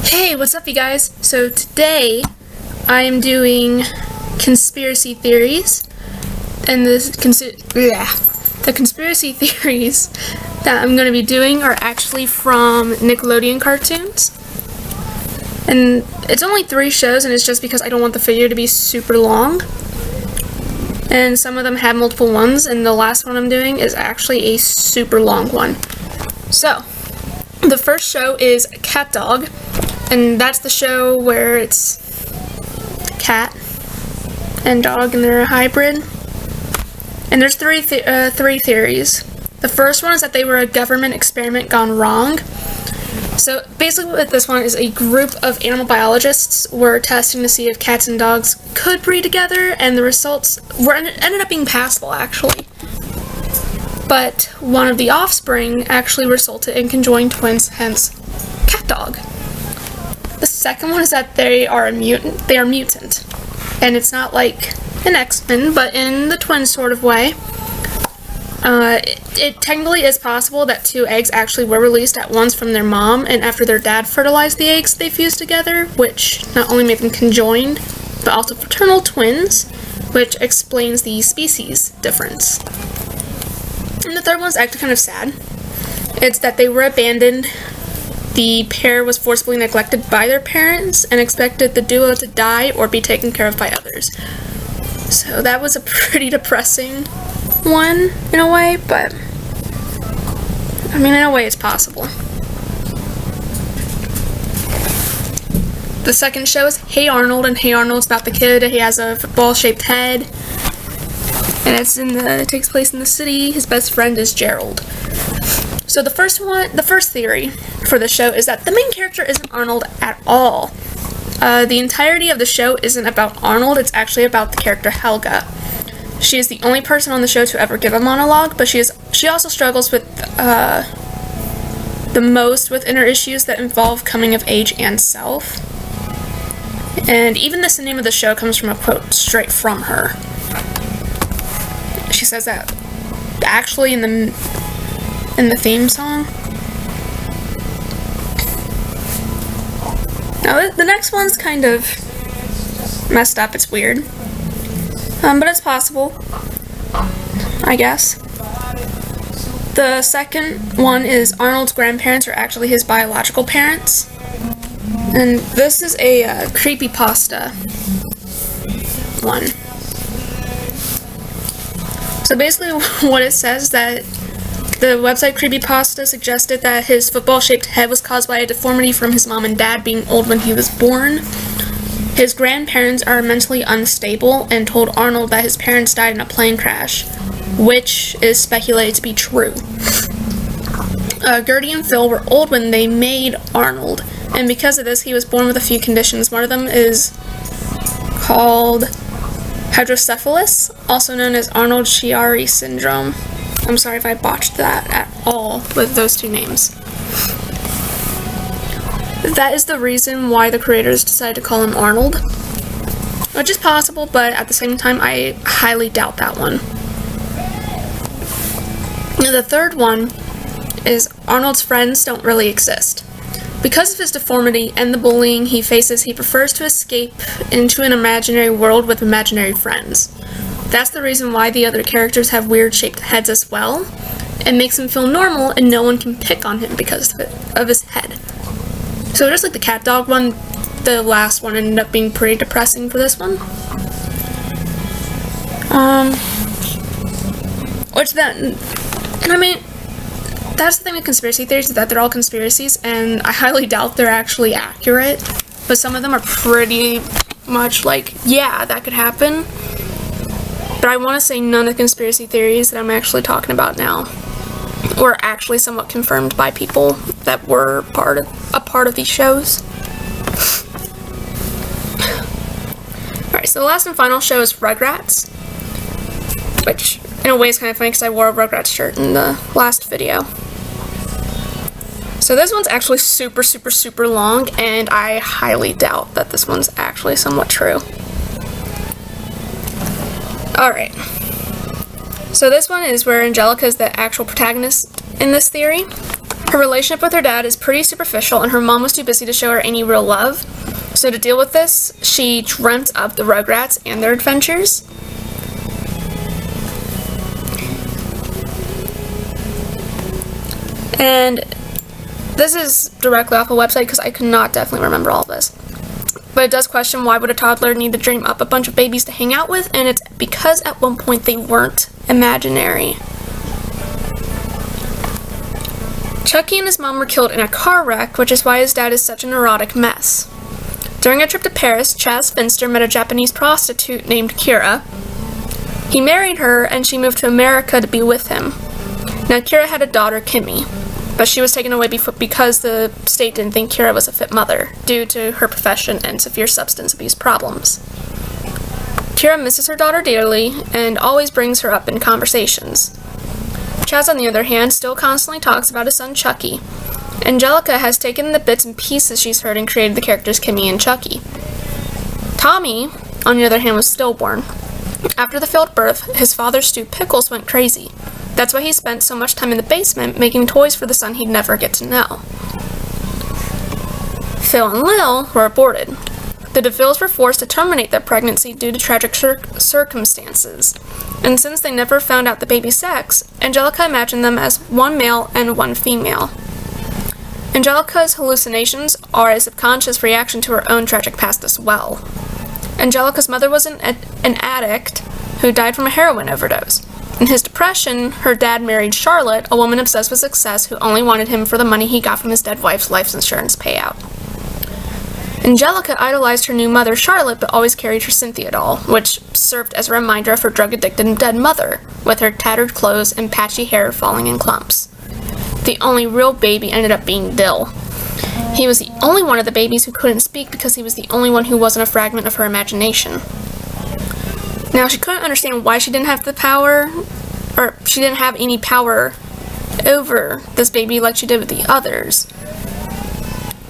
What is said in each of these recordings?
Hey, what's up you guys? So today I am doing conspiracy theories, and the conspiracy theories that I'm going to be doing are actually from Nickelodeon cartoons. And it's only 3 shows, and it's just because I don't want the video to be super long. And some of them have multiple ones, and the last one I'm doing is actually a super long one. So, the first show is CatDog, and that's the show where it's cat and dog, and they're a hybrid. And there's three theories. The first one is that they were a government experiment gone wrong. So basically what this one is, a group of animal biologists were testing to see if cats and dogs could breed together, and the results ended up being passable actually. But one of the offspring actually resulted in conjoined twins, hence CatDog. The second one is that they are mutant, and it's not like an X-Men, but in the twin sort of way. It technically is possible that 2 eggs actually were released at once from their mom, and after their dad fertilized the eggs, they fused together, which not only made them conjoined, but also fraternal twins, which explains the species difference. And the third one's actually kind of sad. It's that they were abandoned. The pair was forcibly neglected by their parents and expected the duo to die or be taken care of by others. So that was a pretty depressing one in a way, but I mean, in a way it's possible. The second show is Hey Arnold, and Hey Arnold's about the kid. He has a football-shaped head, and it takes place in the city. His best friend is Gerald. So the first theory for the show is that the main character isn't Arnold at all. The entirety of the show isn't about Arnold, it's actually about the character Helga. She is the only person on the show to ever give a monologue, but she also struggles with the most with inner issues that involve coming of age and self. And even the name of the show comes from a quote straight from her. She says that actually in the theme song. Now the next one's kind of messed up, it's weird. But it's possible, I guess. The second one is Arnold's grandparents are actually his biological parents. And this is a creepypasta one. So basically what it says is that the website Creepypasta suggested that his football-shaped head was caused by a deformity from his mom and dad being old when he was born. His grandparents are mentally unstable and told Arnold that his parents died in a plane crash, which is speculated to be true. Gertie and Phil were old when they made Arnold, and because of this, he was born with a few conditions. One of them is called hydrocephalus, also known as Arnold-Chiari syndrome. I'm sorry if I botched that at all with those 2 names. That is the reason why the creators decided to call him Arnold, which is possible, but at the same time, I highly doubt that one. Now, the third one is Arnold's friends don't really exist. Because of his deformity and the bullying he faces, he prefers to escape into an imaginary world with imaginary friends. That's the reason why the other characters have weird-shaped heads as well. It makes him feel normal, and no one can pick on him because of his head. So just like the CatDog one, the last one ended up being pretty depressing for this one. That's the thing with conspiracy theories, is that they're all conspiracies, and I highly doubt they're actually accurate, but some of them are pretty much like, yeah, that could happen. But I want to say none of the conspiracy theories that I'm actually talking about now were actually somewhat confirmed by people that were a part of these shows. Alright, so the last and final show is Rugrats, which in a way is kind of funny because I wore a Rugrats shirt in the last video. So this one's actually super, super, super long, and I highly doubt that this one's actually somewhat true. Alright. So this one is where Angelica is the actual protagonist in this theory. Her relationship with her dad is pretty superficial, and her mom was too busy to show her any real love. So to deal with this, she dreamt up the Rugrats and their adventures. And this is directly off a website because I could not definitely remember all of this. But it does question why would a toddler need to dream up a bunch of babies to hang out with, and it's because at one point they weren't imaginary. Chucky and his mom were killed in a car wreck, which is why his dad is such a neurotic mess. During a trip to Paris, Chaz Finster met a Japanese prostitute named Kira. He married her, and she moved to America to be with him. Now, Kira had a daughter, Kimmy, but she was taken away because the state didn't think Kira was a fit mother, due to her profession and severe substance abuse problems. Kira misses her daughter dearly, and always brings her up in conversations. Chaz, on the other hand, still constantly talks about his son Chucky. Angelica has taken the bits and pieces she's heard and created the characters Kimmy and Chucky. Tommy, on the other hand, was stillborn. After the failed birth, his father, Stu Pickles, went crazy. That's why he spent so much time in the basement making toys for the son he'd never get to know. Phil and Lil were aborted. The DeVilles were forced to terminate their pregnancy due to tragic circumstances. And since they never found out the baby's sex, Angelica imagined them as one male and one female. Angelica's hallucinations are a subconscious reaction to her own tragic past as well. Angelica's mother was an addict who died from a heroin overdose. In his depression, her dad married Charlotte, a woman obsessed with success who only wanted him for the money he got from his dead wife's life insurance payout. Angelica idolized her new mother, Charlotte, but always carried her Cynthia doll, which served as a reminder of her drug-addicted and dead mother, with her tattered clothes and patchy hair falling in clumps. The only real baby ended up being Dill. He was the only one of the babies who couldn't speak because he was the only one who wasn't a fragment of her imagination. Now, she couldn't understand why she didn't have the power, or she didn't have any power over this baby like she did with the others.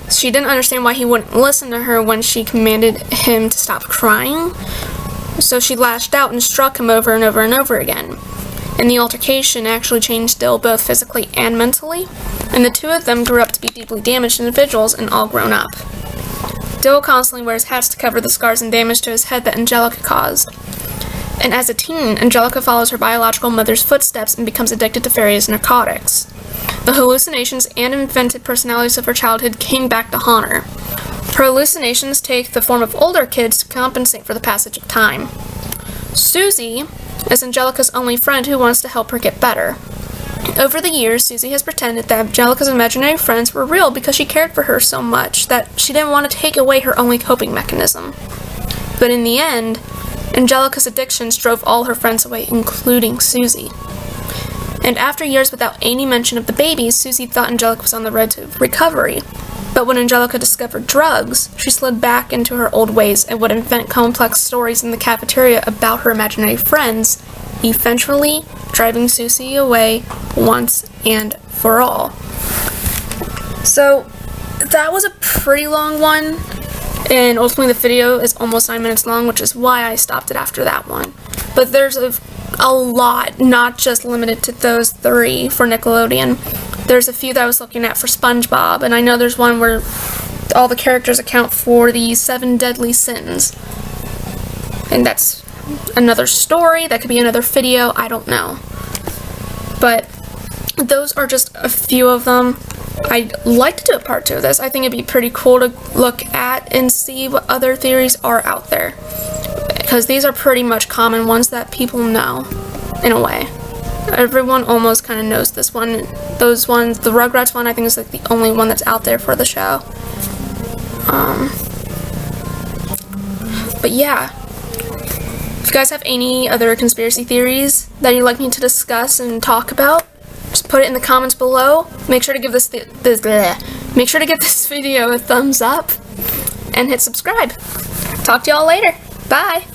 She didn't understand why he wouldn't listen to her when she commanded him to stop crying, so she lashed out and struck him over and over and over again. And the altercation actually changed Dill both physically and mentally, and the two of them grew up to be deeply damaged individuals and all grown up. Dill constantly wears hats to cover the scars and damage to his head that Angelica caused. And as a teen, Angelica follows her biological mother's footsteps and becomes addicted to various narcotics. The hallucinations and invented personalities of her childhood came back to haunt her. Her hallucinations take the form of older kids to compensate for the passage of time. Susie is Angelica's only friend who wants to help her get better. Over the years, Susie has pretended that Angelica's imaginary friends were real because she cared for her so much that she didn't want to take away her only coping mechanism. But in the end, Angelica's addictions drove all her friends away, including Susie. And after years without any mention of the babies, Susie thought Angelica was on the road to recovery. But when Angelica discovered drugs, she slid back into her old ways and would invent complex stories in the cafeteria about her imaginary friends, eventually driving Susie away once and for all. So, that was a pretty long one, and ultimately the video is almost 9 minutes long, which is why I stopped it after that one. But there's a lot, not just limited to those 3 for Nickelodeon. There's a few that I was looking at for SpongeBob, and I know there's one where all the characters account for the 7 deadly sins. And that's another story, that could be another video, I don't know. But those are just a few of them. I'd like to do a part 2 of this. I think it'd be pretty cool to look at and see what other theories are out there. Because these are pretty much common ones that people know, in a way. Everyone almost kind of knows this one. Those ones, the Rugrats one, I think is like the only one that's out there for the show. But yeah. If you guys have any other conspiracy theories that you'd like me to discuss and talk about, just put it in the comments below. Make sure to give this video a thumbs up and hit subscribe. Talk to y'all later. Bye.